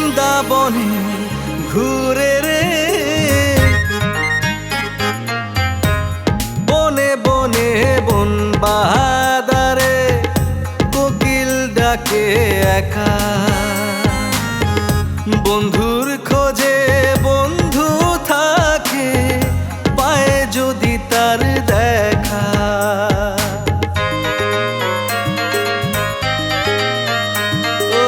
বৃন্দাবনে ঘুরে রে, বনে বনে বন বাহাদারে কোকিল ডাকে একা, বন্ধুর খোঁজে বন্ধু থাকে, পায়ে যদি তার দেখা। ও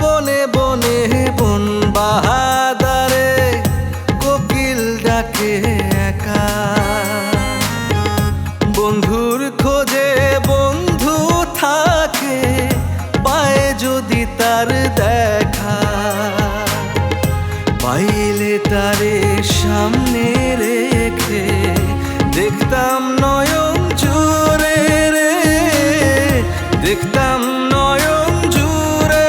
বনে বনে বন বাহাদারে কোকিল ডাকে একা, বন্ধুর খোঁজে বন্ধু থাকে, পায়ে যদি তার দেখা। পাইলে তারে সামনে রেখে দেখতাম নয়ন জুড়ে রে, দেখতাম নয়ন জুড়ে।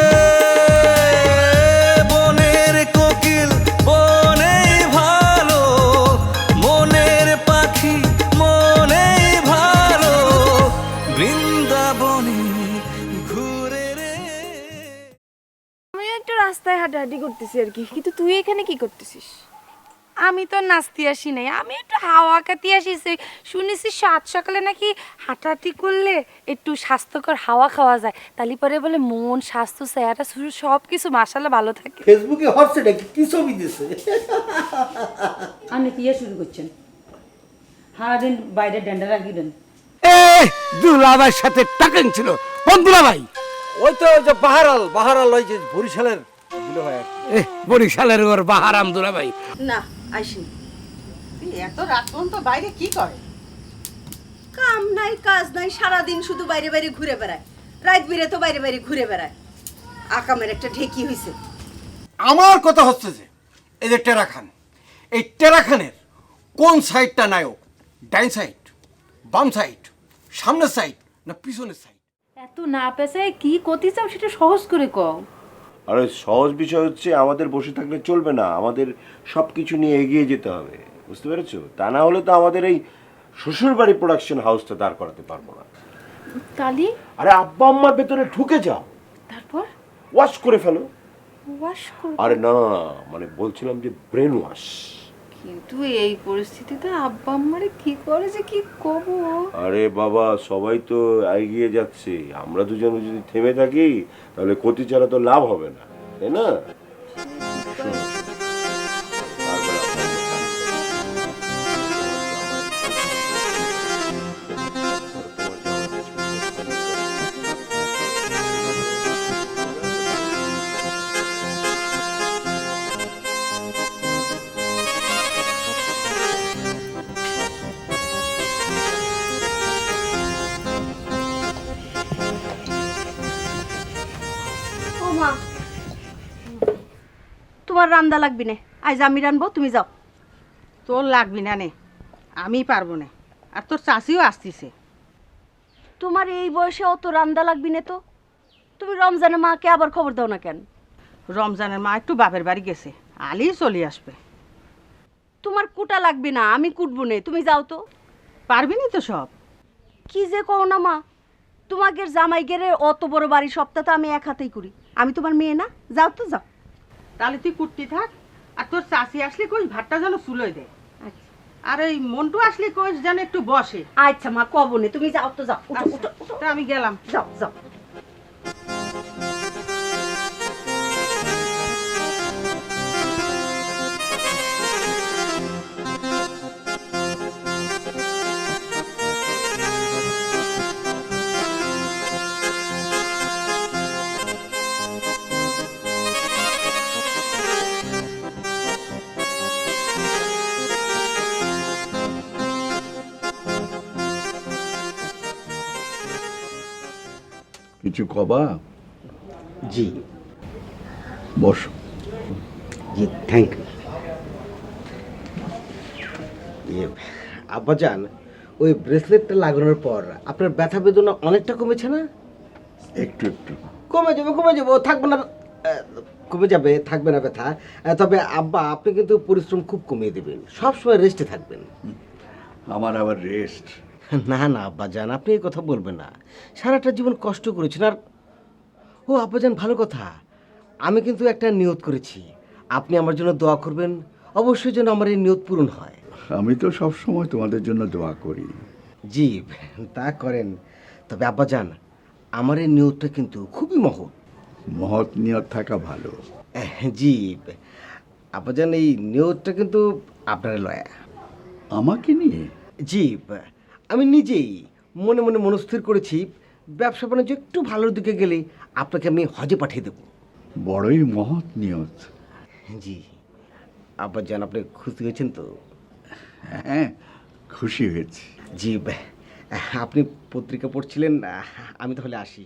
বনের কোকিল বনেই ভালো, মনের পাখি মনেই ভালো, বৃন্দাবনে ঘুরে রে। আমি একটু রাস্তায় হাঁটাহাঁটি করতেছি আর কি, কিন্তু তুই এখানে কি করতেছিস? আমি তো নাচতে আসি নাই, আমি একটু হাওয়া খাতে আসিছি। শুনেছি সাত সকালে নাকি হাঁটাহাঁটি করলে একটু স্বাস্থ্যকর হাওয়া খাওয়া যায়, তাহলে পরে বলে মন স্বাস্থ্য চেহারা সব কিছু মাশাআল্লাহ ভালো থাকে। ফেসবুকে হচ্ছে নাকি কি ছবি দিছে? আপনি কি ইয়ে শুরু করছেন? সারাদিন বাইরে ডেন্ডা রাখিলেন। দুলাভাইয়ের সাথে টাকেন ছিল কোন দুলাভাই? ওই তো ওই যে বাহারাল ওই যে বরিশালের দুলাভাই। বরিশালের ওর বাহারাম দুলাভাই। না আইসিনি। এত রাত পর্যন্ত বাইরে কি করে? কাম নাই কাজ নাই, সারাদিন শুধু বাইরে বাইরে ঘুরে বেড়ায়, রাত বিরে তো বাইরে বাইরে ঘুরে বেড়ায়। আকামের একটা ঢেকি হইছে। আমার কথা হচ্ছে যে এই যে টেরাখান, এই টেরাখানের কোন সাইডটা নায়ক? ডাইন সাইড, বাম সাইড, সামনের সাইড না পিছনের সাইড? এত না পেশায় কি করতে চাও সেটা সহজ করে কও। আরে সহজ বিষয় হচ্ছে আমাদের বসে থাকলে চলবে না, আমাদের সব কিছু নিয়ে এগিয়ে যেতে হবে, বুঝতে পেরেছো? তা না হলে তো আমাদের এই শ্বশুরবাড়ি প্রোডাকশন হাউসটা দাঁড় করাতে পারবো না। তালি আরে আব্বা আম্মার ভেতরে ঢুকে যাও, তারপর ওয়াশ করে ফেলো। ওয়াশ করব? আরে না না না, মানে বলছিলাম যে ব্রেন ওয়াশ। কিন্তু এই পরিস্থিতিতে আব্বা আম্মারে কি করে যে কি করব? আরে বাবা সবাই তো এগিয়ে যাচ্ছে, আমরা দুজনে যদি থেমে থাকি তাহলে ক্ষতি ছাড়া তো লাভ হবে না, তাই না? শোনো, তারপরে ও মা, তোমার রান্না লাগবি না, আজ আমি রানবো, তুমি যাও। তোর লাগবি না নে, আমি পারবো না, আর তোর চাষিও আসতিছে। তোমার এই বয়সে অত রান্না লাগবি না তো? তুমি রমজানের মাকে আবার খবর দাও না কেন? রমজানের মা একটু বাপের বাড়ি গেছে, আলি চলে আসবে। তোমার কুটা লাগবে না, আমি কুটবো না, তুমি যাও তো। পারবি নি তো সব? কি যে কও না মা, তোমাকে জামাই গেরে অত বড় বাড়ি সবটা তো আমি এক হাতেই করি, আমি তোমার মেয়ে না? যাও তো যাও। তাহলে তুই কুটতি থাক, আর তোর চাষি আসলে কই ভাতটা যেন চুলোয় দেয়, আর ওই মন্টু আসলে কই যেন একটু বসে। আচ্ছা মা, কবো না, তুমি যাও তো যাও, উঠো উঠো উঠো। তা আমি গেলাম। যাও যাও। কিছু কবা? জি বস। জি, থ্যাংক ইউ। আব্বাজান, ওই ব্রেসলেটটা লাগানোর পর আপনার ব্যথা বেদনা অনেকটা কমেছে না? একটু একটু কমে যাবে, ও থাকবে না, কমে যাবে, থাকবে না ব্যথা। তবে আব্বা আপনি কিন্তু পরিশ্রম খুব কমিয়ে দেবেন, সবসময় রেস্টে থাকবেন। আমার আবার রেস্ট? না না আব্বাজান, আপনি এই কথা বলবেন না, সারাটা জীবন কষ্ট করেছেন। আর ও আব্বাজান, ভালো কথা, আমি কিন্তু একটা নিয়ত করেছি, আপনি আমার জন্য দোয়া করবেন, অবশ্যই যেন আমার এই নিয়ত পূরণ হয়। আমি তো সব সময় তোমাদের জন্য দোয়া করি। জি, তা করেন, তবে আব্বাজান আমার এই নিয়তটা কিন্তু খুবই মহৎ। মহৎ নিয়ত থাকা ভালো। জি আব্বাজান, এই নিয়তটা কিন্তু আপনার লয়া। আমাকে নিয়ে? জি, আমি নিজেই মনে মনে মনস্থির করেছি ব্যবসা বাণিজ্য একটু ভালোর দিকে গেলে আপনাকে আমি হজে পাঠিয়ে দেব। বড়ই মহৎ নিয়ত। জি আব্বাজান, আপনি খুশি হয়েছেন তো? হ্যাঁ, খুশি হয়েছি। জি, আপনি পত্রিকা পড়ছিলেন, আমি তাহলে আসি।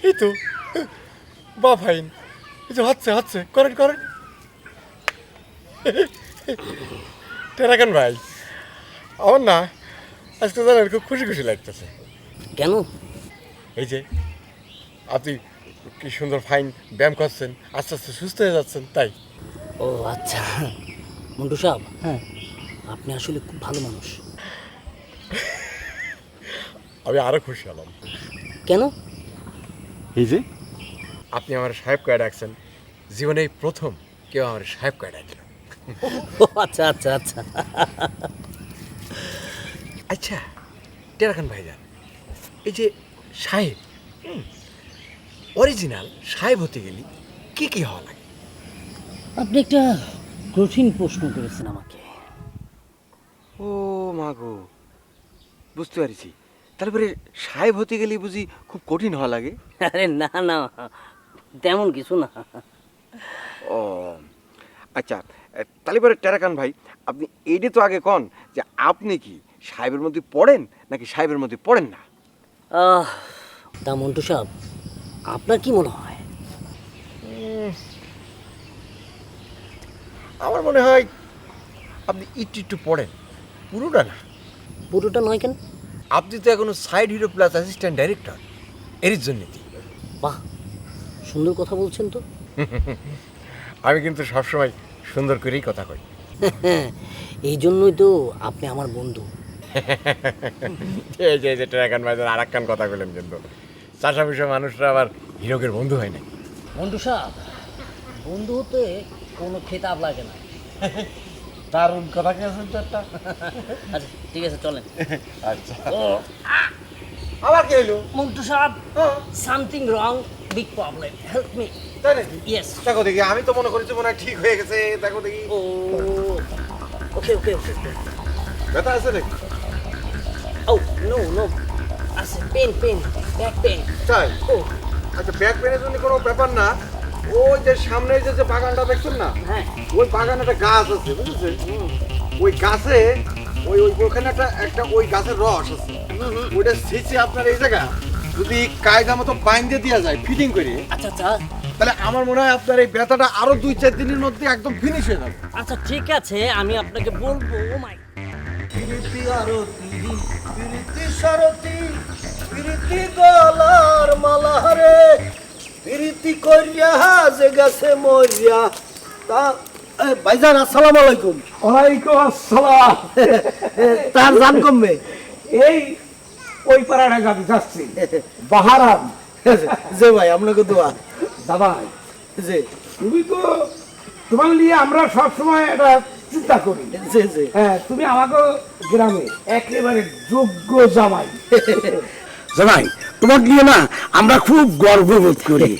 এই তো বা ফাইন, এই তো হচ্ছে করেন করেন। টেরাকান ভাই, আমার না আজকে জানেন খুব খুশি খুশি লাগতেছে। কেন? এই যে আপনি কি সুন্দর ফাইন ব্যায়াম করছেন, আস্তে আস্তে সুস্থ হয়ে যাচ্ছেন, তাই। ও আচ্ছা, মন্টু সাহেব, হ্যাঁ আপনি আসলে খুব ভালো মানুষ। আমি আরো খুশি হলাম। কেন? এই যে আপনি আমার সাহেব কয়ে ডাকছেন, জীবনে এই প্রথম কেউ আমার সাহেব কয়ে ডাকল। আচ্ছা আচ্ছা আচ্ছা। আচ্ছা টেরাকান ভাইজান, এই যে সাহেব, অরিজিনাল সাহেব হতে গেলে কি কি হওয়া লাগে? আপনি একটা কঠিন প্রশ্ন করেছেন আমাকে। ও মাগো, বুঝতে পারছি। তারপরে সাহেব হতে গেলে বুঝি খুব কঠিন হওয়া লাগে? আরে না না, তেমন কিছু না। ও আচ্ছা, তাহলে পরে টেরাকান ভাই, আপনি এইটা তো আগে কন যে আপনি কি সাহেবের মধ্যে পড়েন নাকি সাহেবের মধ্যে পড়েন না? তা মন্টু সাহেব, আপনার কি মনে হয়? আমার মনে হয় আপনি একটু একটু পড়েন, পুরোটা না। পুরোটা নয় কেন? আপনি তো এখনো side hero plus assistant director, এর জন্য। বাহ, সুন্দর কথা বলছেন তো। আমি কিন্তু সবসময় সুন্দর করেই কথা কই। এই জন্যই তো আপনি আমার বন্ধু। এই যে টেরাকান ভাই আর একখান কথা বললেন, কিন্তু চাষা বিষয় মানুষরা আবার হিরোকের বন্ধু হয় না। মন্টু সাহেব, বন্ধু হতে কোনো খেতাব লাগে না। দারুণ কথা কি আছেন তো একটা। আচ্ছা ঠিক আছে, চলেন। আচ্ছা, আবার কি হইলো? মন্টু সাহেব, something wrong, big problem, help me. তাই নাকি? ইয়েস। দেখো দেখি, আমি তো মনে করেছি মনে হয় ঠিক হয়ে গেছে। দেখো দেখি। ও ওকে ওকে ওকে। ব্যথা আছে নাকি? ও নো নো, আছে পেন পেন, ব্যাক পেন। তাই? ও আচ্ছা, ব্যাক পেনের জন্য কোনো ব্যাপার না। ওই যে সামনে যে বাগানটা দেখছেন না, হ্যাঁ, ওই বাগানে একটা গাছ আছে, বুঝেছেন? ওই গাছে ওইখানে একটা ওই গাছের রস আছে, ওইটা ছিঁচে আপনার এই জায়গা যদি কায়দা মতো বাইন্ধে দেওয়া যায় ফিটিং করে, আচ্ছা আচ্ছা তাহলে আমার মনে হয় আপনার এই ব্যথাটা আরো 2-4 দিনের মধ্যে একদম ফিনিশ হয়ে যাবে। আচ্ছা, ঠিক আছে, আমি আপনাকে বলবো। ও মাই, প্রীতি আরতি প্রীতি সারতি প্রীতি গলার মালা রে, প্রীতি করিয়া যে গেছে মরিয়া। তা ভাইজান আসসালামু আলাইকুম। ওয়ালাইকুম আসসালাম। তার জান কমবে? এই ওই পাড়াটা গাবি যাচ্ছি, বাহারাম। যে ভাই আপনাকে দোয়া। দাদাই, যে তুমি তো, তোমার নিয়ে আমরা সবসময় একটা চিন্তা করি। যে যে হ্যাঁ, তুমি আমাকে গ্রামে একেবারে যোগ্য জামাই। জামাই, তোমার নিয়ে না আমরা খুব গর্ববোধ করি।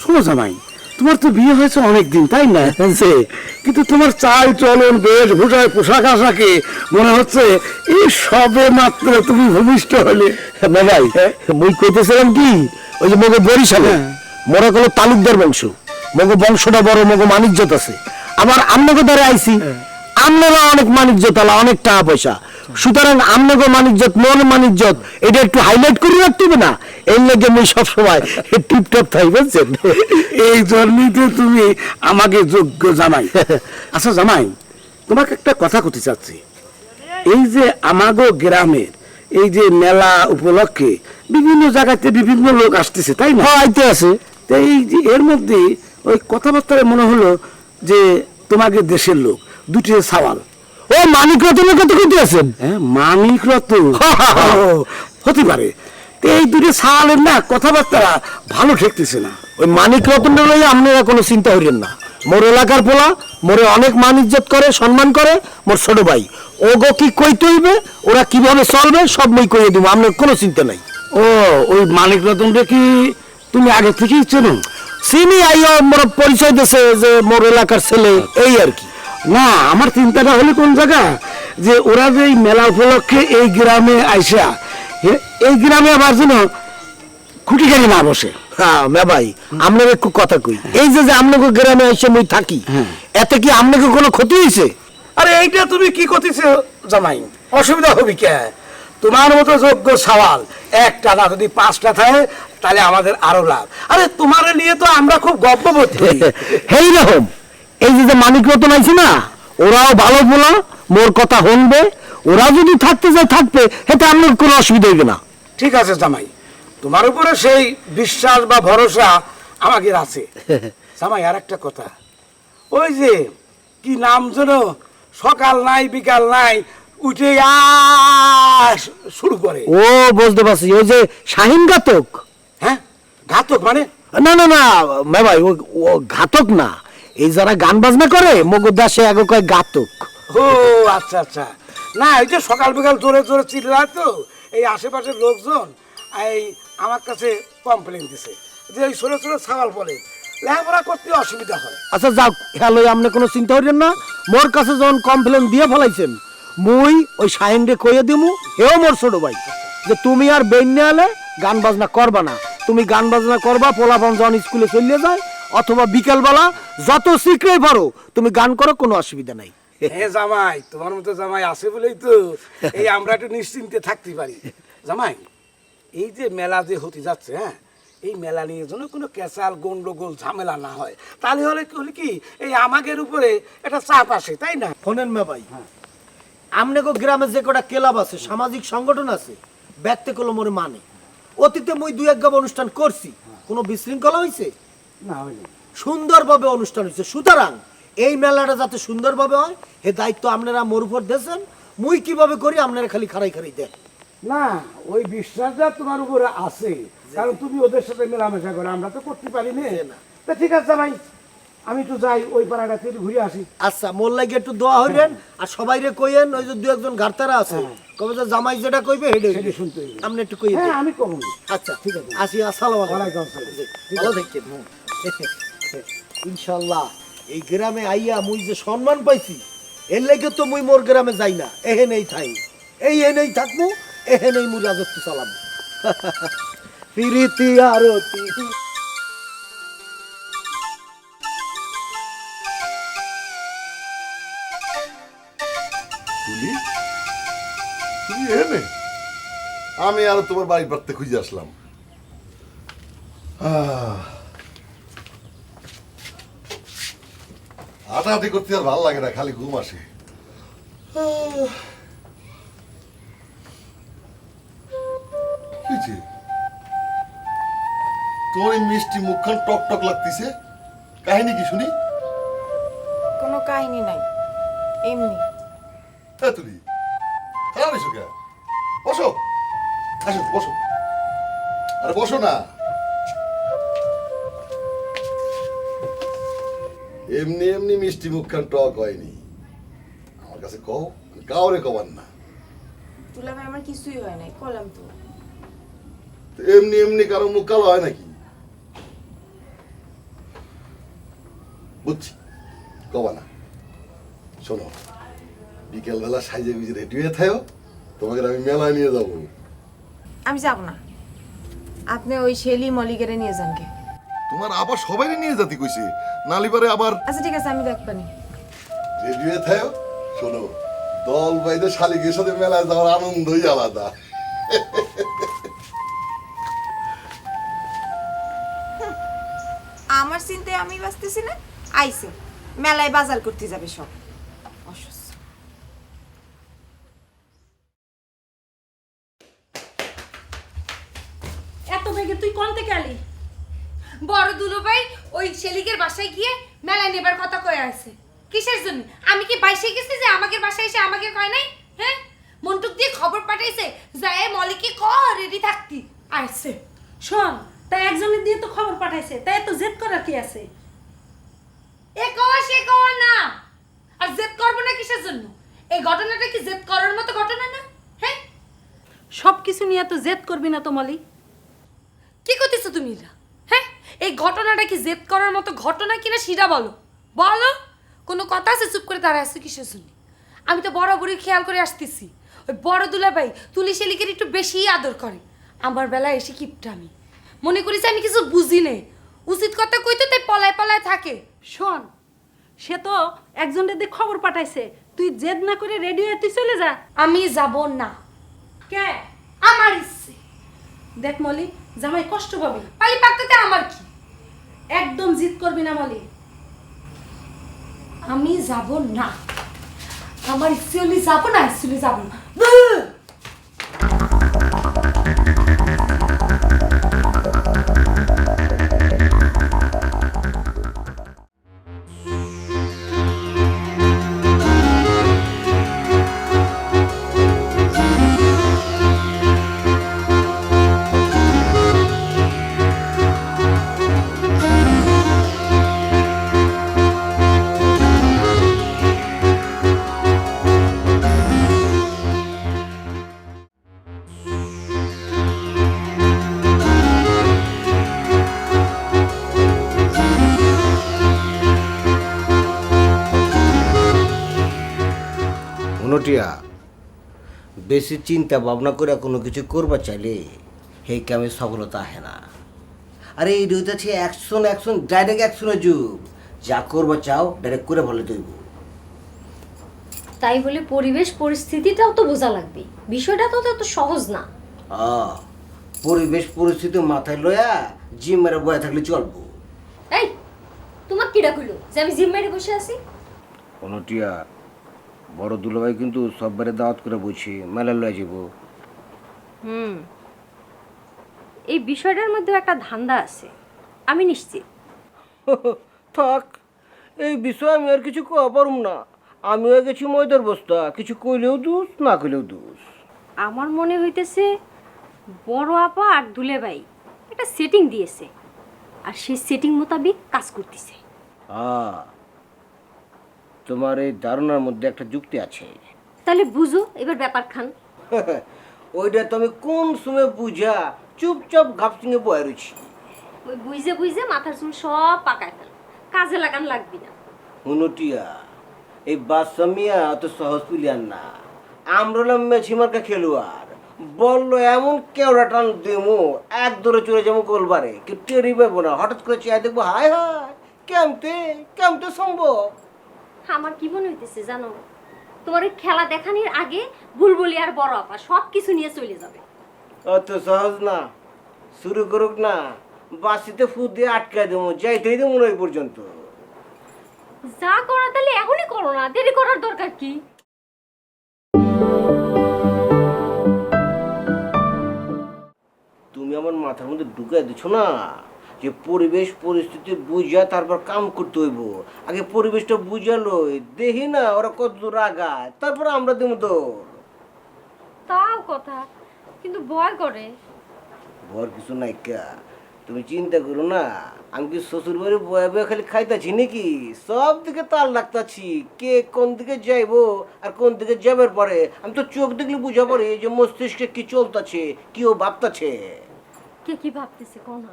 শোনো জামাই, তোমার তো বিয়ে হয়েছে অনেকদিন, তাই না? কিন্তু তোমার চাল চলন, বেশভূষায়, পোশাক আশাকে মনে হচ্ছে এই সবে মাত্র তুমি ভূমিষ্ঠ হলে। ভাই, মুই কইতেছিলাম কি, ওই যে মগো বরিশালে মনে করো তালুকদার বংশ, মগো বংশটা বড়, মগো মানিজ্যত আছে। আবার আমনগো দ্বারা আইছি, আমনেরা অনেক মানিজ্যত আলা, অনেক টাকা পয়সা, সুতরাং আমনগো মানিজ্যত, মন মানিজ্যত, এটা একটু হাইলাইট করে রাখতে হবে না? এই লেগে আমি সবসময় টিপটপ থাই, বুঝছেন? এই জন্যই তো তুমি আমাকে যোগ্য জামাই। আচ্ছা জামাই, তোমাকে একটা কথা করতে চাচ্ছি। এই যে আমাগো গ্রামের এই যে মেলা উপলক্ষে বিভিন্ন জায়গাতে বিভিন্ন লোক আসতেছে তাই না? আইতে আছে। তো এই যে এর মধ্যে ওই কথাবার্তায় মনে হলো যে তোমাকে দেশের লোক দুটি সওয়াল। ও মানিক রতনের কথা কইতে আছেন? হ্যাঁ মানিক রতন হতে পারে। তো এই দুটি সওয়ালের না কথাবার্তা ভালো ঠেকতেছে না। ওই মানিক রতনের লইয়া আপনারা কোনো চিন্তা করেন না। মোর এলাকার পোলা মোরে অনেক মান ইজ্জত করে সম্মান করে, মোর ছোট ভাই। ওগো কি কইতে হইবে, ওরা কিভাবে চলবে সব মই কইয়ে দিব, আপনার কোনো চিন্তা নাই। ও ওই মানিক রতনকে কি তুমি আগে থেকেই চেনো? চিনি, আইয়া মোর পরিচয় দিছে যে মোর এলাকার ছেলে, এই আর কি। না আমার চিন্তাটা হলো কোন জায়গা যে ওরা যে এই মেলা উপলক্ষে এই গ্রামে আইসা এই গ্রামে আবার যেন খুঁটি গাড়ি না বসে। হ্যাঁ ভাই আপনার একটু কথা কই, এই যে আপনাকে গ্রামে এসে মই থাকি এতে কি আপনাকে কোনো ক্ষতি হয়েছে? আরে এইটা তুমি কি করতেছ জামাই, অসুবিধা হবে কে? তোমার মতো যোগ্য সওয়াল একটা না যদি 5টা থাকে তাহলে আমাদের আরো লাভ। আরে তোমার নিয়ে তো আমরা খুব গর্ববোধ করি। এই রকম এই যে মানিক রতন আইছে না, ওরাও ভালো বলা, মোর কথা শুনবে, ওরা যদি থাকতে চায় থাকবে, এতে আপনার কোনো অসুবিধা হইবে না। ঠিক আছে জামাই, তোমার উপরে সেই বিশ্বাস বা ভরসা আমাদের আছে। জামাই আর একটা কথা, ওই যে কি নাম যেন সকাল নাই বিকাল নাই উঠে শুরু করে। ও বুঝতে পারছি, ওই যে শাহিন ঘাতক। হ্যাঁ ঘাতক মানে? না না না ভাই, ও ঘাতক না, এই যারা গান বাজনা করে মগদাসে আগে কয় ঘাতক। ও আচ্ছা আচ্ছা। না এই যে সকাল বিকাল জোরে জোরে চিল্লায় তো এই আশেপাশের লোকজন এই আমার কাছে কমপ্লেন দিছে যে এই ছোট ছোট সওয়াল বলে লেখাপড়া করতে অসুবিধা হয়। আচ্ছা যাও, হ্যালো আপনি কোনো চিন্তা করেন না। মোর কাছে যখন কমপ্লেন দিয়ে ফেলাইছেন, মুই ওই শাহিনকে কইয়ে দিমু, এও মোর ছোট ভাই, যে তুমি আর বেন্যা আলে গান বাজনা করবা না। তুমি গান বাজনা করবা পোলাপান যখন স্কুলে চলে যায়, অথবা বিকেলবেলা যত শীঘ্রই পারো তুমি গান করো, কোনো অসুবিধা নাই। হ্যাঁ জামাই, তোমার মতো জামাই আছে বলেই তো এই আমরা একটু নিশ্চিন্তে থাকতে পারি। জামাই এই যে মেলা যে হতে যাচ্ছে, হ্যাঁ এই মেলা নিয়ে যেন কোনো ক্যাসাল গন্ডগোল ঝামেলা না হয়, তাহলে হলে কি এই আমাদের উপরে একটা চাপ আসে, তাই না? শোনেন মা ভাই, আমনেগো গ্রামে যে কটা ক্লাব আছে, সামাজিক সংগঠন আছে, ব্যক্তি কলমরে মানে অতীতে মই 2-1 গাব অনুষ্ঠান করছি, কোনো বিশৃঙ্খলা হয়েছে না? হয়নি, সুন্দরভাবে অনুষ্ঠান হয়েছে। সুতরাং এই মেলাটা যাতে সুন্দরভাবে হয় এ দায়িত্ব আপনারা মোর উপর দিয়েছেন। মুই কিভাবে করি আপনারা খালি খাড়াই খাড়াই দেন। না ওই বিশ্বাসটা তোমার উপরে আছে, কারণ তুমি ওদের সাথে মেলামেশা করো, আমরা তো করতে পারি না। তা ঠিক আছে ভাই, আমি তো যাই ওই পাড়াটা থেকে ঘুরে আসি। আচ্ছা মোর লাগে একটু দোয়া হইলেন, আর সবাই রে কইেন ওই যে 2-1 জন ঘাটতারা আছে কবে যে জামাই যেটা কইবে সেটা শুনতে হইবে। আপনি একটু কইেন। হ্যাঁ আমি কব। আচ্ছা ঠিক আছে, আসি। আসসালামু আলাইকুম। ভালো থাকেন। ইনশাআল্লাহ এই গ্রামে আইয়া মুই যে সম্মান পাইছি, এর লাগে তো মুই মোর গ্রামে যাই না, এহেনেই থাই, এই এনেই থাকবো, এহেনেই মুই রাজত্ব চালাবো। প্রীতি আরতি। তুমি এনে আমি আর তোমার বাড়ির বাড়তে খুঁজে আসলাম। হাঁটাহাঁটি করতে আর ভালো লাগে না, খালি ঘুম আসে। তোর এই মিষ্টি মুখখান টক টক লাগতেছে, কাহিনী কি শুনি? কোনো কাহিনী নাই, এমনি। হ্যাঁ তুমি খারাপ হয়েছো কে? বসো, আসো বসো। আরে বসো না, এমনি এমনি মিষ্টি মুখখান টক হয়নি। আমার কাছে কও, কাউরে কবার না। দুলাভাই আমার কিছুই হয় নাই, কলাম তো। এমনি এমনি কারো মুখ কালো হয় নাকি? বুঝছি, কবা না। শোনো, বিকেল বেলা সাইজে গুজে রেডি হয়ে থাকো, তোমাকে আমি মেলায় নিয়ে যাবো। আমি যাব না, আপনি ওই শেলি মলিকেরে নিয়ে যান গে। তোমার আবার সবাই নিয়ে যেতে কইছে, নালিবারে আবার। আচ্ছা ঠিক আছে, আমি দেখবানি। রেডি হয়ে থাকো। শোনো, দল বাইদে শালিকের সাথে মেলায় যাওয়ার আনন্দই আলাদা। আমার চিন্তায় আমি বাঁচতেছি না, আইছে মেলায় বাজার করতে যাবে সব। অসুস্থ। দুলোভাইকে তুই কোন থেকে আলি? বড় দুলোভাই ওই শেলিকের বাসায় গিয়ে মেলায় নেবার কথা কয়ে আছে। কিসের জন্য? আমি কি বাইসে গেছি যে আমাকে বাসায় এসে আমাকে কয় নাই? হ্যাঁ, মন্টুক দিয়ে খবর পাঠাইছে যায় মলিকে ক রেডি থাকতি আসছে। শোন, তাই একজনের দিয়ে তো খবর পাঠাইছে, তাই তো জেদ করার কি আছে? এ কওয়া সে কওয়া না। আর জেদ করবো না কিসের জন্য? এই ঘটনাটা কি জেদ করার মতো ঘটনা না? হ্যাঁ, সব কিছু নিয়ে তো জেদ করবি না তো মলি। কি করতেছো তুমি এরা? হ্যাঁ, এই ঘটনাটা কি জেদ করার মতো ঘটনা কিনা সেটা বলো। বলো, কোনো কথা আছে চুপ করে দাঁড়ায় আছো কিসের জন্য? আমি তো বরাবরই খেয়াল করে আসতেছি ওই বড় দুলাভাই তুলি শেলিকের একটু বেশি আদর করে। আমার বেলায় এসে কিপটা আমি মনে করি যে আমি কিছু বুঝি নে, উচিত কথা কইতে তাই পলায় পলায় থাকে। শোন, সে তো একজনের দিয়ে খবর পাঠাইছে, তুই জেদ না করে রেডি হয়ে তুই চলে যা। আমি যাব না। কে? আমার ইচ্ছে। দেখ মলি, জামাই কষ্ট পাবি। পালি পাকতে আমার কি? একদম জিদ করবি না মলি। আমি যাব না। আমার ইচ্ছে হলে যাব না, ইচ্ছে হলে যাব না। টিয়া বেশি চিন্তা ভাবনা করে কোনো কিছু করবা চাইলে সেই কামে সফলতা আহে না। আরে এই হইতেছে অ্যাকশন ডাইরেক্ট অ্যাকশনের যুগ। যা করবা চাও ডাইরেক্ট করে বলে দইব। তাই বলে পরিবেশ পরিস্থিতিটাও তো বোঝা লাগবে, বিষয়টা তো এত সহজ না। পরিবেশ পরিস্থিতি মাথায় লয়া জিম মেরে বয়ে থাকলে চলবো। এই তোমার কিডা কইলো যে আমি জিম মেরে বসে আছি? টিয়া বড় দুলাভাই কিন্তু সববারে দাওয়াত করে বলছি মেলা লয়ে যাব। এই বিষয়টার মধ্যে একটা ধান্দা আছে, আমি নিশ্চিত। থাক, এই বিষয়ে আমি আর কিছু কওয়া পারুম না। আমি হয়ে গেছি ময়দার বস্তা, কিছু কইলেও দোষ না কইলেও দোষ। আমার মনে হইতেছে বড় আপা আর দুলেভাই একটা সেটিং দিয়েছে, আর সেই সেটিং মোতাবেক কাজ করতেছে। তোমার এই ধারণার মধ্যে একটা যুক্তি আছে। তাহলে বুঝো এবার ব্যাপার খান। ওইটা তুমি কোন সময় বুঝা চুপচাপ ঘাপসিংয়ে বয়ে রয়েছি। ওই বুঝে বুঝে মাথার চুল সব পাকায় ফেল, কাজে লাগান লাগবি না। হুনুটিয়া, এই বাদশা মিয়া অত সহজ প্লেয়ার না। আমরা হলাম মেছিমার্কা খেলোয়াড়। বললো এমন কেওড়া টান দেমো এক দৌড়ে চলে যাবো গোলবারে, কেউ টেরি পাবো না। হঠাৎ করে চেয়ে দেখবো হায় হায় কেমতে সম্ভব। আমার কি মনে হইতেছে জানো, তোমার ওই খেলা দেখানোর আগে বুলবুলি আর বড় আপা সব কিছু নিয়ে চলে যাবে। অত সহজ না, শুরু করুক না। বাসিতে ফু দিয়ে আটকায় দেবো, যাইতেই দেবো না ওই পর্যন্ত। যা করার তাহলে এখনই করো না, দেরি করার দরকার কি? তুমি আমার মাথার মধ্যে ঢুকাই দিচ্ছ না যে পরিবেশ পরিস্থিতি বুঝা তারপর কাম করতে হইব। আগে পরিবেশটা বুঝালো, দেখি না ওরা কত দূর আগায়, তারপর আমরা দেবো দৌড়। তাও কথা, কিন্তু ভয় করে। ভয় কিছু নাই কা, তুমি চিন্তা করো না। আমি কি শ্বশুর বাড়ি বয়ে বয়ে খালি খাইতাছি নাকি? সব দিকে তাল লাগতাছি, কে কোন দিকে যাইবো আর কোন দিকে যাবার পরে আমি তো চোখ দেখলে বুঝা পড়ে যে মস্তিষ্কে কি চলতেছে, কি ও ভাবতাছে। কে কি ভাবতেছে কোন?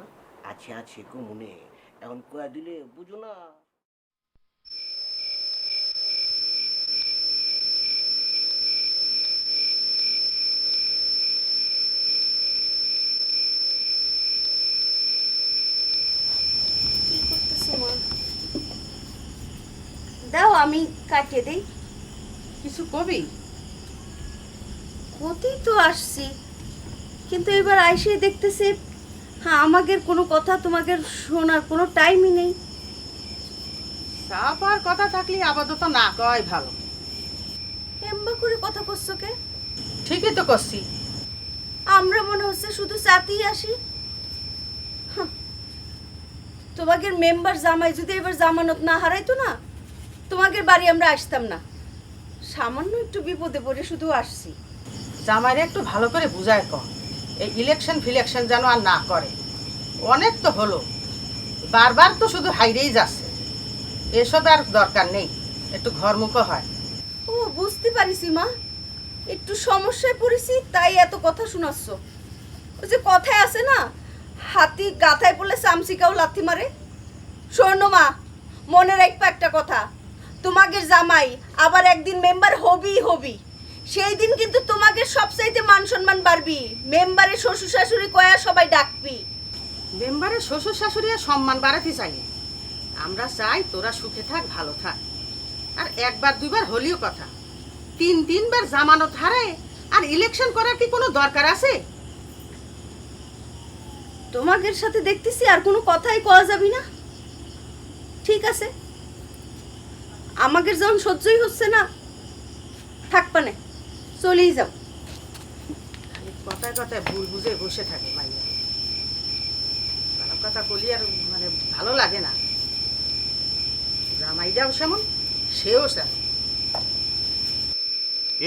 আছে কমনে, এখন কয়া দিলে বুঝো না। দাও আমি কাটিয়ে দেই। কিছু কবি? ক্ষতি তো আসছি, কিন্তু এবার আইসে দেখতেছি হ্যাঁ আমাদের কোনো কথা তোমাদের শোনার কোনো টাইমই নেই। সাপ আর কথা থাকলে আপাতত না কয় ভালো। এম্বা করে কথা করছো কে? ঠিকই তো করছি। আমরা মনে হচ্ছে শুধু চাতেই আসি। তোমাদের মেম্বার জামাই যদি এবার জামানত না হারাইতো না, তোমাদের বাড়ি আমরা আসতাম না। সামান্য একটু বিপদে পড়ে শুধু আসছি। জামাইরে একটু ভালো করে বুঝায় কর, এই ইলেকশন ফিলেকশন যেন আর না করে। অনেক তো হলো, বারবার তো শুধু হাইরেই যাচ্ছে, এসব আর দরকার নেই, একটু ঘরমুখো হয়। ও বুঝতে পারিছি মা, একটু সমস্যায় পড়েছি তাই এত কথা শোনাচ্ছ। ওই যে কথায় আছে না, হাতি গাথায় পড়লে চামচিকাও লাথি মারে। শোনো মা, মনে রাখবে একটা কথা, তোমাদের জামাই আবার একদিন মেম্বার হবি, সেই দিন কিন্তু তোমাদের সবচাইতে মান সম্মান বাড়বি। মেম্বারের শ্বশুর শাশুড়ি কয়া সবাই ডাকবি। মেম্বারের শ্বশুর শাশুড়ি সম্মান বাড়াতে চাই, আমরা চাই তোরা সুখে থাক, ভালো থাক। আর একবার দুইবার হলিও কথা, তিনবার জামানত হারায় আর ইলেকশন করার কি কোনো দরকার আছে? তোমাদের সাথে দেখতেছি আর কোনো কথাই কওয়া যাবে না। ঠিক আছে, আমাদের যখন সহ্যই হচ্ছে না, থাকবা না, চলেই যাও। খালি কথায় কথায় ভুল বুঝে বসে থাকে মাইয়া, খারাপ কথা বলি আর মানে ভালো লাগে না। জামাইটাও সেমন, সেও সেমন।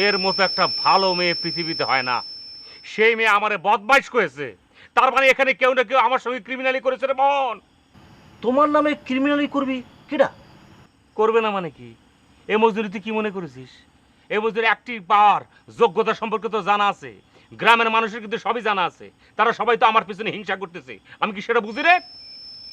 এর মতো একটা ভালো মেয়ে পৃথিবীতে হয় না। সেই মেয়ে আমারে বদমাইশ করেছে, তার মানে এখানে কেউ না কেউ আমার সঙ্গে ক্রিমিনালি করেছে রে মন। তোমার নামে ক্রিমিনালি করবি কেডা? করবে না মানে কি? এ মজদুরি তুই কি মনে করেছিস? এ মজদুরি অ্যাক্টিভ পাওয়ার যোগ্যতা সম্পর্কে তো জানা আছে, গ্রামের মানুষের কিন্তু সবই জানা আছে। তারা সবাই তো আমার পিছনে হিংসা করতেছে, আমি কি সেটা বুঝি রে?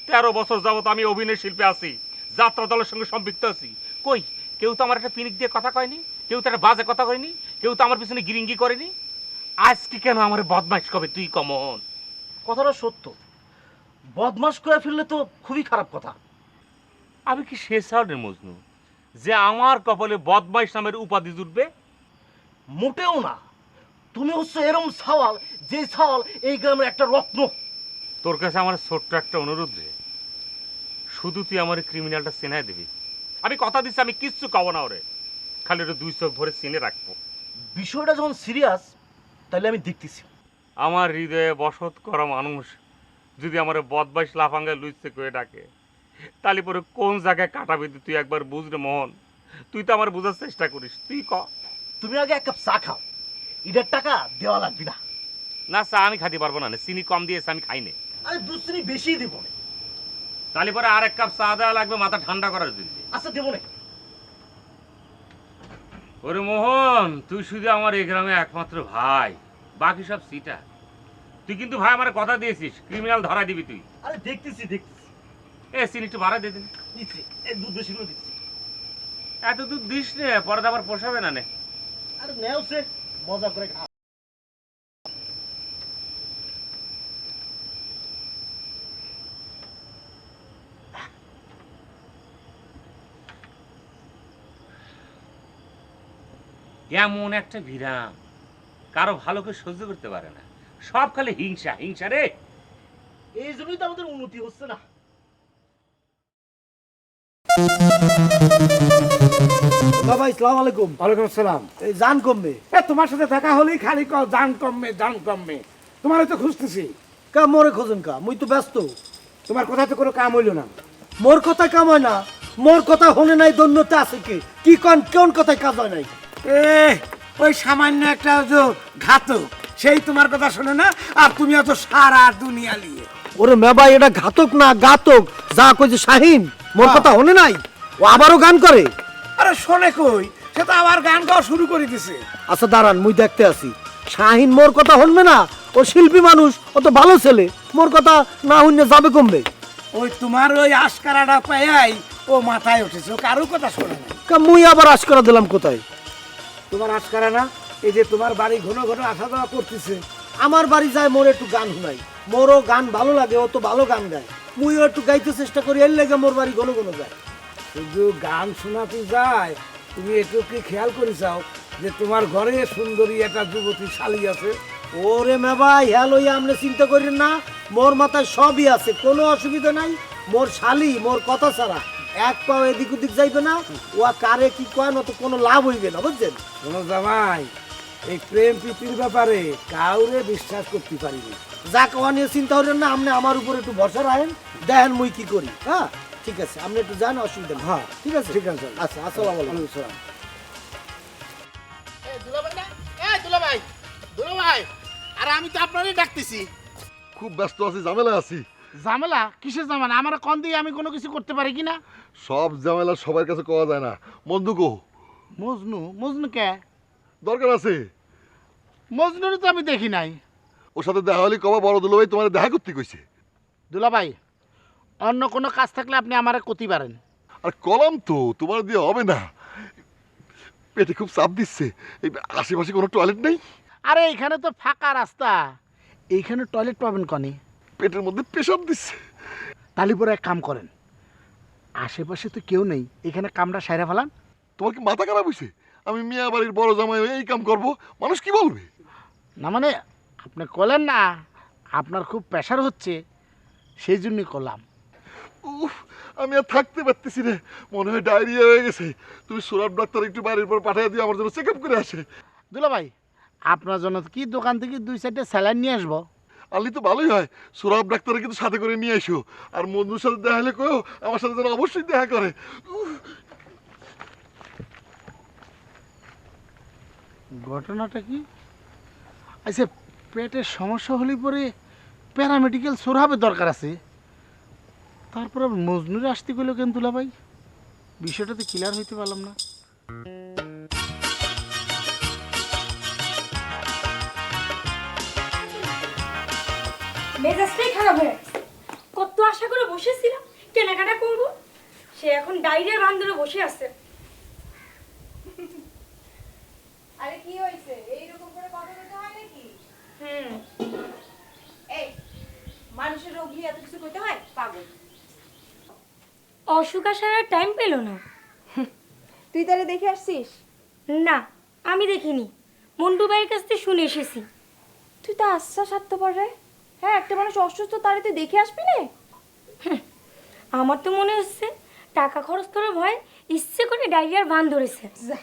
13 বছর যাবত আমি অভিনয় শিল্পে আছি, যাত্রা দলের সঙ্গে সম্পৃক্ত আছি। কই কেউ তো আমার একটা পিনিক দিয়ে কথা কয়নি, কেউ তো একটা বাজে কথা কয়নি, কেউ তো আমার পিছনে গিরিঙ্গি করেনি। আজকে কেন আমার বদমাইশ কবে তুই কমন? কথাটা সত্য, বদমাস করে ফেললে তো খুবই খারাপ কথা। আমি কি সে সাউন্ডের মজনু যে আমার কপালে বদমাইশ নামের উপাধি জুটবে? মোটেও না, তুমি হচ্ছে এরম সাওয়াল যে সাওয়াল এই গ্রামের একটা রত্ন। তোর কাছে আমার ছোট্ট একটা অনুরোধ রে, শুধু তুই আমার ক্রিমিনালটা চেনাই দিবি। আমি কথা দিচ্ছি আমি কিচ্ছু কব না ওরে, খালি ওটা 2 চোখ ভরে চিনে রাখবো। বিষয়টা যখন সিরিয়াস তাহলে আমি দেখতেছি। আমার হৃদয়ে বসত করা মানুষ যদি আমার বদমাইশ লাফাঙ্গায় লুইছে করে ডাকে, তাহলে পরে কোন জায়গায় কাটাবি তুই একবার বুঝ রে মোহন। তুই তো আমার বোঝার চেষ্টা করিস, তুই ক। তুমি আগে এক কাপ চা খাও, এটার টাকা দেওয়া লাগবে না। না চা আমি খাতে পারবো না, চিনি কম দিয়েছে আমি খাই না। আরে 2 চিনি বেশি দিব না। তাহলে পরে আর 1 কাপ চা দেওয়া লাগবে মাথা ঠান্ডা করার জন্য। আচ্ছা দেবো না। ওরে মোহন, তুই শুধু আমার এই গ্রামে একমাত্র ভাই, বাকি সব সিটা। তুই কিন্তু ভাই আমার কথা দিয়েছিস ক্রিমিনাল ধরা দিবি তুই। আরে দেখতেছি। এ চিনি একটু বাড়া দিয়ে দিন। দিচ্ছি, এই দুধ বেশি করে দিচ্ছি। এত দুধ দিস নে, পরে তো আবার পোষাবে না নে। আরে নেও সে, মজা করে খাও। এমন একটা ভিড়াম কারো ভালো করে সহ্য করতে পারে না, সব খালি হিংসা রে। এই জন্যই তো আমাদের উন্নতি হচ্ছে না। বাবা আসসালামু আলাইকুম। ওয়ালাইকুম আসসালাম। এই জান কমবে, তোমার সাথে দেখা হলেই খালি জান কমবে। তোমার তো খুঁজতেছি। কা মোরে খোঁজেন কা, মুই তো ব্যস্ত। তোমার কথা তো কোনো কাম হইল না। মোর কথা কাম হয় না, মোর কথা হনে নাই দন্যতা আছে কি কোন কথায় কাজ হয় নাই? ওই সামান্য একটা যে ঘাতক, সেই তোমার কথা শোনে না, আর তুমি এত সারা দুনিয়া নিয়ে। ওরে মেবাই, এটা ঘাতক না ঘাতক, যা কইছে শাহিন মোর কথা হনে নাই, ও আবারও গান করে। আরে শোনে কই, সে তো আবার গান গাওয়া শুরু করে দিছে। আচ্ছা দাঁড়ান, মুই দেখতে আসি। শাহিন মোর কথা হনবে না, ও শিল্পী মানুষ, ও তো ভালো ছেলে, মোর কথা না হইনে যাবে কমবে। ওই তোমার ওই আশকারাটা পাই ও মাথায় উঠেছে, ও কারো কথা শোনে না। মুই আবার আশকারা দিলাম কোথায়? তোমার আশকারা না, এই যে তোমার বাড়ি ঘন ঘন আসা যাওয়া করতেছে। আমার বাড়ি যায়, মোর একটু গান শুনাই, মোরও গান ভালো লাগে, ও তো ভালো গান গায়, মুইও একটু গাইতে চেষ্টা করি, এর লেগে মোর বাড়ি ঘন ঘন যায়। শুধু গান শোনাতে যায়, তুমি একটু কি খেয়াল করে চাও যে তোমার ঘরে সুন্দরী একটা যুবতী শালী আছে? ওরে মেবা, ইহা লইয়া আমরা চিন্তা করি না, মোর মাথায় সবই আছে, কোনো অসুবিধা নাই। মোর শালী মোর কথা ছাড়া এক পাও এদিক ওদিক যাইবে না, ও কারে কি কয় না তো কোনো লাভ হইবে না, বুঝছেন? শোনো জামাই, এই প্রেম প্রীতির ব্যাপারে কাউরে বিশ্বাস করতে পারিনি। যা কোয়া নিয়ে চিন্তা করেন না, আপনি আমার উপর একটু ভরসা রাখেন, দেখেন মুই কি করি। হ্যাঁ ঠিক আছে, আপনি একটু যান, অসুবিধা নেই। হ্যাঁ ঠিক আছে ঠিক আছে। আচ্ছা, আসসালামু আলাইকুম। দুলাভাই, আরে আমি তো আপনারই ডাকতেছি। খুব ব্যস্ত আছি, ঝামেলা আছি। ঝামেলা? কিসের ঝামেলা? আমার কন দিয়ে আমি কোনো কিছু করতে পারি কিনা? সব ঝামেলা সবার কাছে কওয়া যায় না। মন্দু কো? মজনু? মজনু কে? দরকার আছে। মজনুর তো আমি দেখি নাই। ওর সাথে দেখা হলে কবা বড় দুলাভাই তোমার দেখা করতে কইছে। দুলাভাই, অন্য কোনো কাজ থাকলে আপনি আমারে কতি পারেন। আর কলম তো তোমার দিয়ে হবে না, পেটে খুব চাপ দিচ্ছে। এই আশেপাশে কোনো টয়লেট নেই? আরে এখানে তো ফাঁকা রাস্তা, এইখানে টয়লেট পাবেন কনে? পেটের মধ্যে পেশাব দিচ্ছে। তাহলে পরে এক কাম করেন, আশেপাশে তো কেউ নেই, এখানে কামটা সাইরা ফেলান। তোমার কি মাথা খারাপ হয়েছে? আমি মিয়া বাড়ির বড় জামাই হয়ে এই কাম করব, মানুষ কি বলবে? না মানে আপনি করলেন না, আপনার খুব প্রেশার হচ্ছে, সেই জন্যই করলাম। উফ, আমি আর থাকতে পারতেছি রে, মনে হয় ডায়রিয়া হয়ে গেছে। তুমি সুরাট ডাক্তার একটু বাড়ির পর পাঠিয়ে দিয়ে আমার জন্য চেক আপ করে আসে। দুলাভাই, আপনার জন্য কি দোকান থেকে 2-4টা স্যালাইন নিয়ে আসবো? আনলি তো ভালোই হয়, সুরাব ডাক্তারে কিন্তু সাথে করে নিয়ে এসো। আর মন্দুর সাথে দেখা হলে কেউ আমার সাথে যেন অবশ্যই দেখা করে। ঘটনাটা কি? আচ্ছা, পেটের সমস্যা হলে পরে প্যারামেডিক্যাল সোরহাবের দরকার আছে, তারপর মজনুরে আসতে গেল কেন দুলাভাই? বিষয়টাতে ক্লিয়ার হইতে পারলাম না। মেজাজটাই খারাপ হয়ে গেছে। কত আশা করে বসেছিলাম কেনাকাটা করব, সে এখন ডাইরিয়ার বান্ধরে বসে আছে। আরে কি হইছে? এইরকম করে কথা বলতে হয় নাকি? এই মানুষের রোগ নিয়ে এত কিছু কইতে হয়? পাগল। অসুখ আসার আর টাইম পেল না। তুই তাহলে দেখে আসছিস? না, আমি দেখিনি, মন্টু ভাইয়ের কাছ থেকে শুনে এসেছি। তুই তো আচ্ছা স্বার্থপর রে। হ্যাঁ, একটা মানুষ অসুস্থ, তারে তুই দেখে আসবি না? আমার তো মনে হচ্ছে টাকা খরচ করার ভয় ইচ্ছে করে ডায়রিয়ার ভান ধরেছে। যা,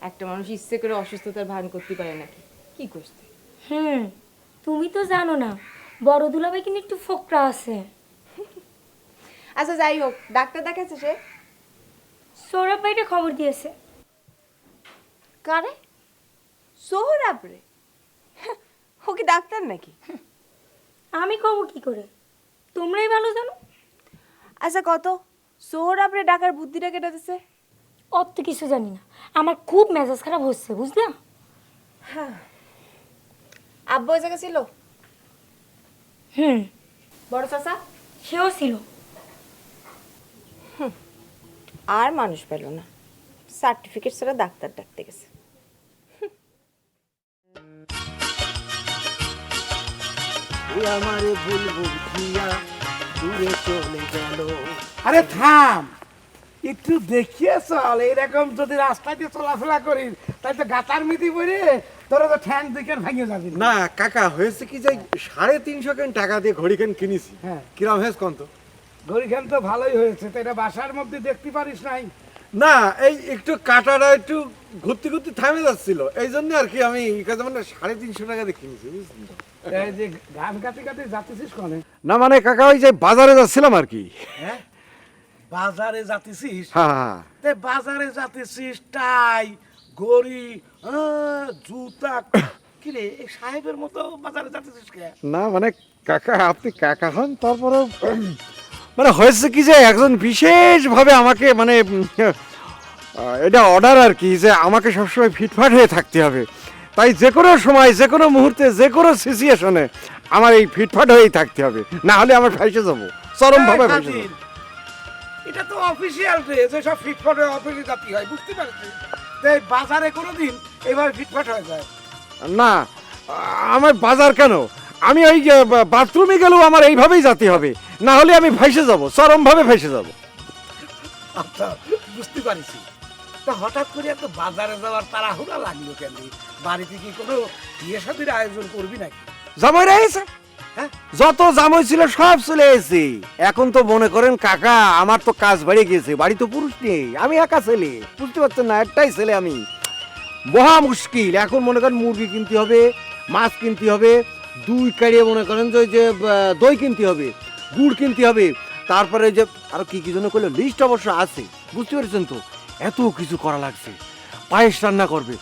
একটা মানুষ ইচ্ছে করে অসুস্থতার ভান করতে পারে নাকি? কি করতে? তুমি তো জানো না, বড় দুলাভাই কিন্তু একটু ফোকরা আছে। আচ্ছা যাই হোক, ডাক্তার দেখাচ্ছে সে? সৌরভ ভাইটা খবর দিয়েছে। কারে? সোহরাব রে? ও কি ডাক্তার নাকি? আমি কব কি করে, তোমরাই ভালো জানো। আচ্ছা কত সোহরাব রে ডাকার বুদ্ধিটা কেটে দিছে? অত কিছু জানি না, আমার খুব মেজাজ খারাপ হচ্ছে, বুঝলা? হ্যাঁ। আব্বু ওই জায়গা ছিল? বড় চাচা? সেও ছিল। আর মানুষ পেল না, সার্টিফিকেট ছাড়া ডাক্তার ডাকতে গেছে। আমারে ভুল বুঝিয়া দূরে চলে গেল। আরে থাম, একটু দেখিয়ে চল। এইরকম যদি রাস্তায় দিয়ে চলাফেরা করিস তাই তো গাতার মিটি পড়ে তোরা তো ঠ্যাং দিকে ভেঙে যাবি। না কাকা, হয়েছে কি যে 350 কেন টাকা দিয়ে ঘড়ি কেন কিনেছি। হ্যাঁ, কিরম হয়েছে কোন তো? ঘড়িখান তো ভালোই হয়েছে, তো এটা বাসার মধ্যে দেখতে পারিস নাই? না, এই একটু কাটাটা একটু ঘুরতে ঘুরতে থামে যাচ্ছিল, এই জন্য আর কি আমি মানে 350 টাকা দিয়ে কিনেছি, বুঝলি তো? এই যে গান কাটি কাটি যাচ্ছিস কনে? না মানে কাকা, ওই যে বাজারে যাচ্ছিলাম আর কি। হ্যাঁ, বাজারে যাচ্ছিস? হ্যাঁ। তে বাজারে যাচ্ছিস, টাই ঘড়ি জুতা, কি রে এই সাহেবের মতো বাজারে যাচ্ছিস কে? না মানে কাকা, আপনি কাকা হন, তারপরে মানে হয়েছে কি যে একজন বিশেষভাবে আমাকে মানে এটা অর্ডার আর কি, যে আমাকে সবসময় ফিটফাট হয়ে থাকতে হবে। তাই যে কোনো সময়, যে কোনো মুহূর্তে, যে কোনো সিচুয়েশনে আমার এই ফিটফাট হয়েই থাকতে হবে, না হলে আমার ফাইসে যাবো, চরমভাবে ফাইসে যাবো। এটা তো অফিসিয়াল ডে, যে সব ফিটফাট হয়ে অফিসে যাতে হয়, বুঝতে পারছিস? এই বাজারে কোনোদিন এইভাবে ফিটফাট হয়ে যায় না, আমার বাজার কেন, আমি ওই যে বাথরুমে গেলেও আমার এইভাবেই যেতে হবে, না হলে আমি ফাইসে যাবো, চরমভাবে ফাইসে যাবো। আচ্ছা, বুঝতে পারছি। তা হঠাৎ করে এত বাজারে যাওয়ার তাড়াহুড়া লাগলো কেন? বাড়িতে কি কোনো বিয়ে শাদীর আয়োজন করবি নাকি? জামাই রয়েছে, হ্যাঁ, যত জামাই ছিল সব চলে এসেছি। এখন তো মনে করেন কাকা, আমার তো কাজ বেড়ে গিয়েছে, বাড়ি তো পুরুষ নেই, আমি একা ছেলে, বুঝতে পারছেন না, একটাই ছেলে আমি। মহা মুশকিল। এখন মনে করেন মুরগি কিনতে হবে, মাছ কিনতে হবে, দুই কাড়িয়ে মনে করেন যে ওই যে দই কিনতে হবে, গুড় কিনতে হবে, তারপরে যে আরো কি কি জন্য করলো লিস্ট অবশ্য আছে, বুঝতে পেরেছেন তো? এত কিছু করা লাগছে, পায়েস রান্না করবে,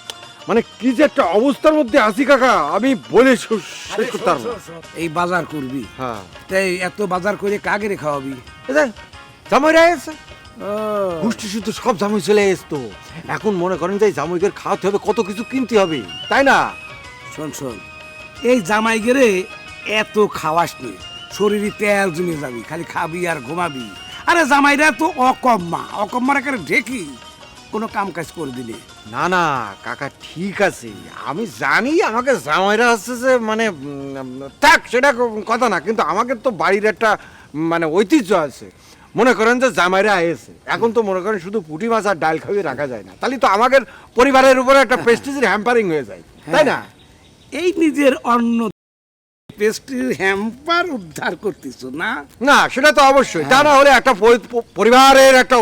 মানে কি যে একটা অবস্থার মধ্যে আছি কাকা, আমি বলে শেষ করতে পারবো না। এই বাজার করবি, হ্যাঁ তাই এত বাজার করে কাকে রে খাওয়াবি? জামাইরা এসে গোষ্ঠী শুদ্ধ সব জামাই চলে এসতো, এখন মনে করেন যে জামাইকে খাওয়াতে হবে, কত কিছু কিনতে হবে, তাই না? শোন শোন, এই জামাই গেরে এত খাওয়াস নি, শরীরে তেল জমে যাবি, খালি খাবি আর ঘুমাবি। আরে জামাইরা তো অকম্মার একেবারে ঢেকি, কোনো কাম কাজ করে দিলে। না না কাকা ঠিক আছে, আমি জানি আমাকে জামাইরা আসছে যে মানে থাক সেটা কথা না, কিন্তু আমাকে তো বাড়ির একটা মানে ঐতিহ্য আছে, মনে করেন যে জামাইরা এসে এখন তো মনে করেন শুধু পুঁটি মাছ আর ডাল খাইয়ে রাখা যায় না, তাহলে তো আমাদের পরিবারের উপরে একটা প্রেস্টিজের হ্যাম্পারিং হয়ে যায়, তাই না? এই নিজের অন্ন পেস্ট্রির হ্যাম্পার উদ্ধার করতেছ না? না সেটা তো অবশ্যই, তা না হলে একটা পরিবারের একটা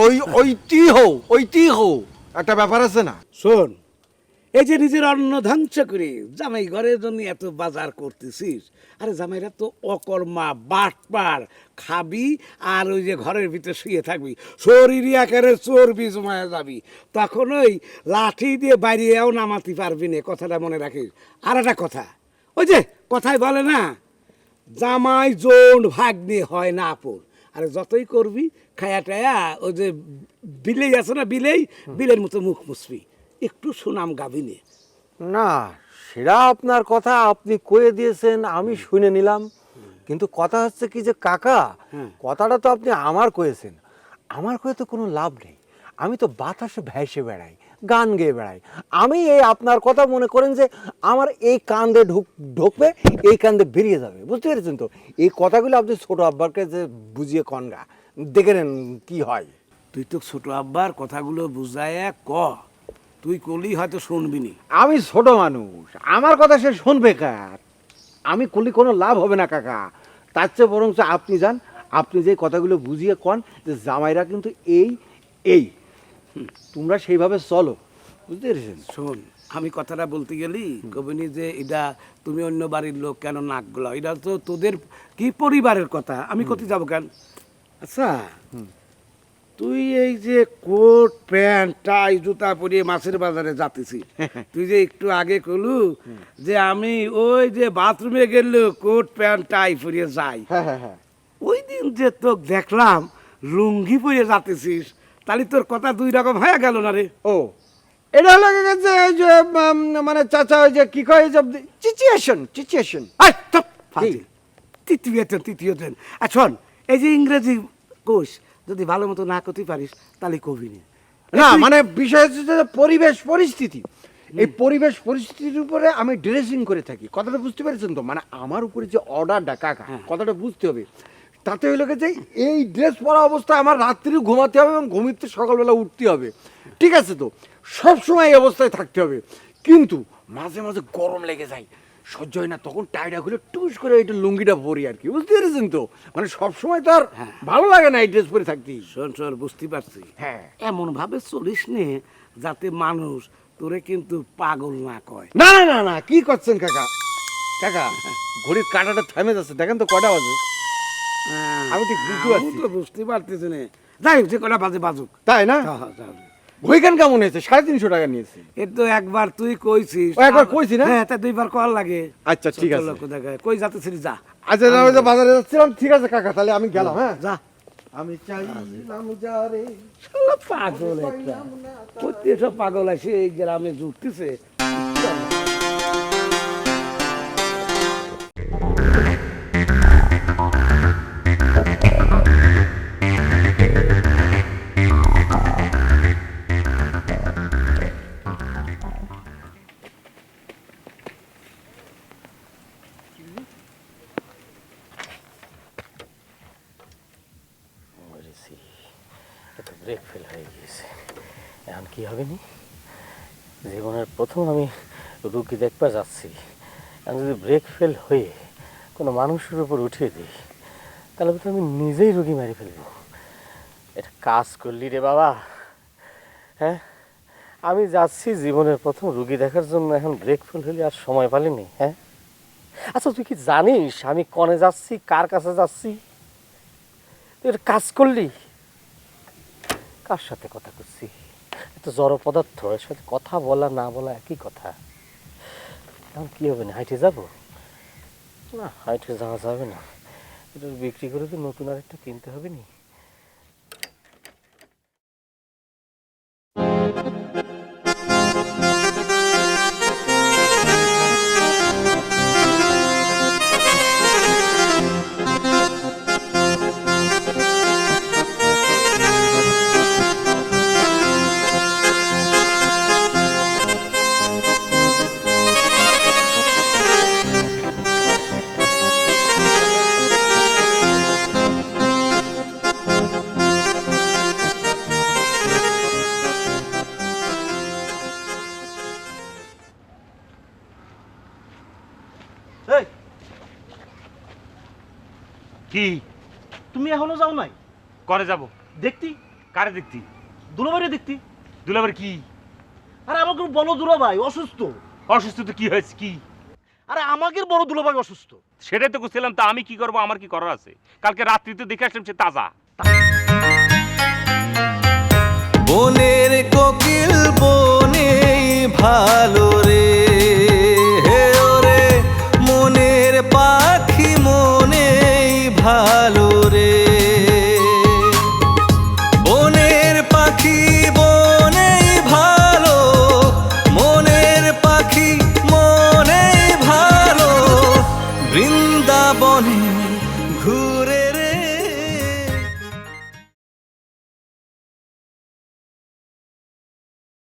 ঐতিহ্য একটা ব্যাপার আছে না। শোন, এই যে নিজের অন্ন ধ্বংস করে জামাই ঘরের জন্য এত বাজার করতেছিস, আরে জামাইরা তো অকর্মা বাটপার, খাবি আর ওই যে ঘরের ভিতরে শুয়ে থাকবি, শরীরে একেবারে চর্বি জমায়া যাবি, তখন ওই লাঠি দিয়ে বাইরেও নামাতে পারবি না, কথাটা মনে রাখিস। আর একটা কথা, ওই যে কথাই বলে না, জামাই জোন ভাগ্নে হয় না আপন, আরে যতই করবি খায়া টায়া ওই যে বিলেই আছে না, বিলের মতো মুখ মুছবি, একটু সুনাম গাবি নে। না সেটা আপনার কথা আপনি কয়ে দিয়েছেন, আমি শুনে নিলাম, কিন্তু কথা হচ্ছে কি যে কাকা, কথাটা তো আপনি আমার কয়েছেন, আমার কয়ে তো কোনো লাভ নেই, আমি তো বাতাসে ভেসে বেড়াই, গান গেয়ে বেড়াই, আমি এই আপনার কথা মনে করেন যে আমার এই কান্দে ঢুকবে, এই কান্দে বেরিয়ে যাবে, বুঝতে পেরেছেন তো? এই কথাগুলো আপনি ছোট আব্বারকে যে বুঝিয়ে কনগা, দেখে নেন কি হয়। তুই তো ছোট আব্বার কথাগুলো বুঝায় ক, তুই কলি হয়তো শুনবি নি। আমি ছোট মানুষ, আমার কথা সে শুনবে কার? আমি করলে কোনো লাভ হবে না কাকা, তার চেয়ে বরং আপনি যান, আপনি যে কথাগুলো বুঝিয়ে কন যে জামাইরা কিন্তু এই তোমরা সেইভাবে চলো, বুঝতে পেরেছেন? শোন, আমি কথাটা বলতে গেলি কবিনি যে এটা তুমি অন্য বাড়ির লোক কেন নাক গলা, এটা তো তোদের কি পরিবারের কথা, আমি কোথায় যাবো কেন? আচ্ছা, তুই এই যে কোট প্যান্ট টাই জুতা পরিয়ে মাছের বাজারে যাতেছিস, তুই যে একটু আগে কলু যে আমি ওই যে বাথরুমে গেল কোট প্যান্ট টাই পরিয়ে যাই, ওই দিন যে তোকে দেখলাম লুঙ্গি পরিয়ে যাতেছিস, তাহলে তোর কথা দুই রকম হয়ে গেল না রে? ও এটা লাগে গেছে যে মানে চাচা ওই যে কি কয় যে সিচুয়েশন তৃতীয় দিন। আর শোন, এই যে ইংরেজি কোষ যদি ভালো মতো না করতে পারিস তাহলে কবি না, মানে বিষয় হচ্ছে যে পরিবেশ পরিস্থিতি, এই পরিবেশ পরিস্থিতির উপরে আমি ড্রেসিং করে থাকি, কথাটা বুঝতে পেরেছেন তো? মানে আমার উপরে যে অর্ডারটা কাকা, কথাটা বুঝতে হবে, তাতে হইল যে এই ড্রেস পরা অবস্থায় আমার রাত্রি ঘুমাতে হবে এবং ঘুমিতে সকালবেলা উঠতে হবে, ঠিক আছে তো? সবসময় এই অবস্থায় থাকতে হবে, কিন্তু মাঝে মাঝে গরম লেগে যায়, সহ্য হয় না, তখন টাইটা খুলে টুস করে একটু লুঙ্গিটা পরি আর কি, বুঝতে পেরেছেন তো? মানে সবসময় তো আর ভালো লাগে না এই ড্রেস পরে থাকতে। শোন শোন, বুঝতে পারছি, হ্যাঁ এমন ভাবে চলিস নে যাতে মানুষ তোরে কিন্তু পাগল না কয়। না না না না, কি করছেন কাকা? কাকা ঘড়ির কাঁটাটা থেমে যাচ্ছে, দেখেন তো কটা বাজে? আমি ঠিক বুঝতে পারছি, তো বুঝতে পারতেছি না, যাই যে কটা বাজে বাজুক, তাই না? ঘড়িখান কেমন হয়েছে? 350 টাকা নিয়েছে। এর তো একবার তুই কইছিস, একবার কইছি না? হ্যাঁ, তা দুইবার কল লাগে। আচ্ছা ঠিক আছে, কই যাতেছিস যা। আচ্ছা আমি তো বাজারে যাচ্ছিলাম, ঠিক আছে কাকা, তাহলে আমি গেলাম। হ্যাঁ যা, আমি চাইলাম যারে। শালা পাগল একটা, প্রত্যেক সব পাগল আছে এই গ্রামে জুটতেছে। ব্রেক ফেল হয়ে গিয়েছে, এখন কি হবে নি? জীবনের প্রথম আমি রুগী দেখতে যাচ্ছি, এখন যদি ব্রেক ফেল হয়ে কোনো মানুষের উপর উঠিয়ে দিই তাহলে তো আমি নিজেই রুগী মারি ফেলবো। এটা কাজ করলি রে বাবা, হ্যাঁ? আমি যাচ্ছি জীবনের প্রথম রুগী দেখার জন্য, এখন ব্রেক ফেল হলে আর সময় পালিনি। হ্যাঁ, আচ্ছা তুই কি জানিস আমি কনে যাচ্ছি, কার কাছে যাচ্ছি? তুই একটা কাজ করলি, কার সাথে কথা করছি? এটা জড় পদার্থ, এর সাথে কথা বলা না বলা একই কথা। এখন কি হবে না, হাইটে যাবো? না, হাইটে যাওয়া যাবে না, এটা বিক্রি করে তো নতুন আরেকটা কিনতে হবে নি। কি তুমি এখনো যাও নাই? করে যাব? দেখতি কারে দেখতি? দুলাভাইরে দেখতি। দুলাভাই কি? আরে আমাকে বলো দুলাভাই অসুস্থ। অসুস্থ তো কি হয়েছে কি? আরে আমাদের বড় দুলাভাই অসুস্থ। সেটাই তো করছিলাম, তা আমি কি করব? আমার কি করার আছে? কালকে রাত্রিতে দেখে আসলাম সে তাজা। বনের কোকিল বনে ভালো রে।